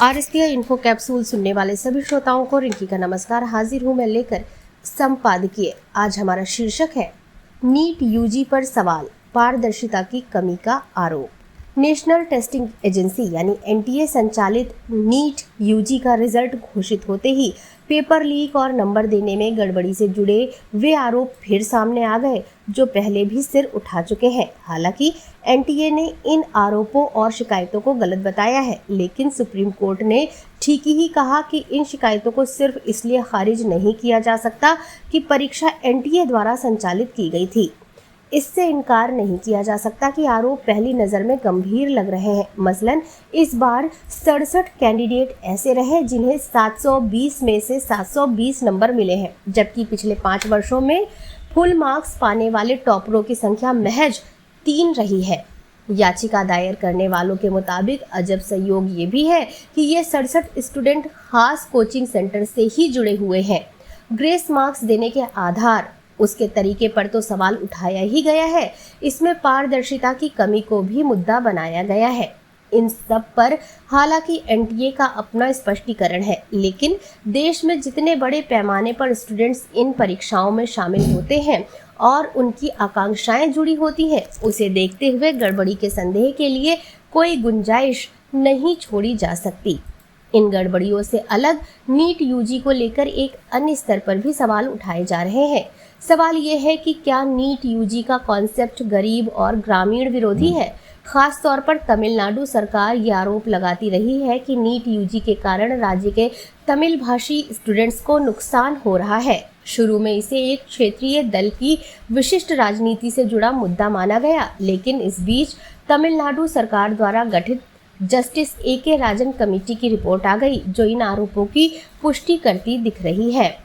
आरएसपीआई info capsule सुनने वाले सभी श्रोताओं को रिंकी का नमस्कार। हाजिर हूं मैं लेकर संपादकीय। आज हमारा शीर्षक है नीट यूजी पर सवाल, पारदर्शिता की कमी का आरोप। नेशनल टेस्टिंग एजेंसी यानी एनटीए संचालित नीट यूजी का रिजल्ट घोषित होते ही पेपर लीक और नंबर देने में गड़बड़ी से जुड़े वे आरोप फिर सामने आ गए जो पहले भी सिर उठा चुके हैं। हालांकि एनटीए ने इन आरोपों और शिकायतों को गलत बताया है, लेकिन सुप्रीम कोर्ट ने ठीक ही कहा कि इन शिकायतों को सिर्फ इसलिए खारिज नहीं किया जा सकता कि परीक्षा एनटीए द्वारा संचालित की गई थी। इससे इनकार नहीं किया जा सकता कि आरोप पहली नज़र में गंभीर लग रहे हैं। मसलन इस बार 67 कैंडिडेट ऐसे रहे जिन्हें 720 में से 720 नंबर मिले हैं, जबकि पिछले 5 वर्षों में फुल मार्क्स पाने वाले टॉपरों की संख्या महज 3 रही है। याचिका दायर करने वालों के मुताबिक अजब संयोग ये भी है कि ये 67 स्टूडेंट खास कोचिंग सेंटर से ही जुड़े हुए हैं। ग्रेस मार्क्स देने के आधार उसके तरीके पर तो सवाल उठाया ही गया है। इसमें पारदर्शिता की कमी को भी मुद्दा बनाया गया है। इन सब पर हालांकि एनटीए का अपना स्पष्टीकरण है, लेकिन देश में जितने बड़े पैमाने पर स्टूडेंट्स इन परीक्षाओं में शामिल होते हैं और उनकी आकांक्षाएं जुड़ी होती हैं, उसे देखते हुए गड़बड़ी के संदेह के लिए कोई गुंजाइश नहीं छोड़ी जा सकती। इन गड़बड़ियों से अलग नीट यूजी को लेकर एक अन्य स्तर पर भी सवाल उठाए जा रहे हैं। सवाल ये है कि क्या नीट यूजी का कॉन्सेप्ट गरीब और ग्रामीण विरोधी है। खास तौर पर तमिलनाडु सरकार ये आरोप लगाती रही है कि नीट यूजी के कारण राज्य के तमिल भाषी स्टूडेंट्स को नुकसान हो रहा है। शुरू में इसे एक क्षेत्रीय दल की विशिष्ट राजनीति से जुड़ा मुद्दा माना गया, लेकिन इस बीच तमिलनाडु सरकार द्वारा गठित जस्टिस ए.के. राजन कमेटी की रिपोर्ट आ गई जो इन आरोपों की पुष्टि करती दिख रही है।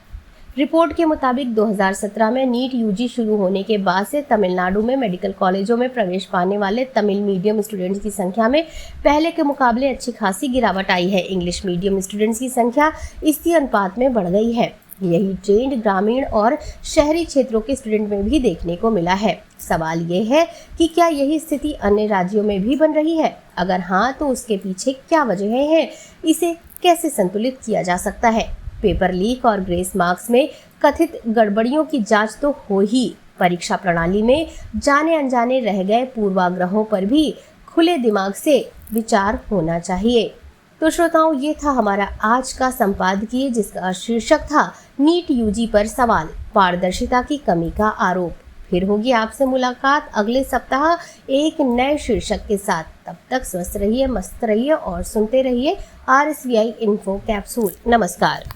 रिपोर्ट के मुताबिक 2017 में नीट यूजी शुरू होने के बाद से तमिलनाडु में मेडिकल कॉलेजों में प्रवेश पाने वाले तमिल मीडियम स्टूडेंट्स की संख्या में पहले के मुकाबले अच्छी खासी गिरावट आई है। इंग्लिश मीडियम स्टूडेंट्स की संख्या इसी अनुपात में बढ़ गई है। यही ट्रेंड ग्रामीण और शहरी क्षेत्रों के स्टूडेंट में भी देखने को मिला है। सवाल ये है कि क्या यही स्थिति अन्य राज्यों में भी बन रही है? अगर हाँ, तो उसके पीछे क्या वजहें हैं? इसे कैसे संतुलित किया जा सकता है? पेपर लीक और ग्रेस मार्क्स में कथित गड़बड़ियों की जांच तो हो ही, परीक्षा प्रणाली में जाने अनजाने रह गए पूर्वाग्रहों पर भी खुले दिमाग से विचार होना चाहिए। तो श्रोताओं, ये था हमारा आज का संपादकीय जिसका शीर्षक था नीट यूजी पर सवाल, पारदर्शिता की कमी का आरोप। फिर होगी आपसे मुलाकात अगले सप्ताह एक नए शीर्षक के साथ। तब तक स्वस्थ रहिए, मस्त रहिए और सुनते रहिए आरएसपीआई इन्फो कैप्सूल। नमस्कार।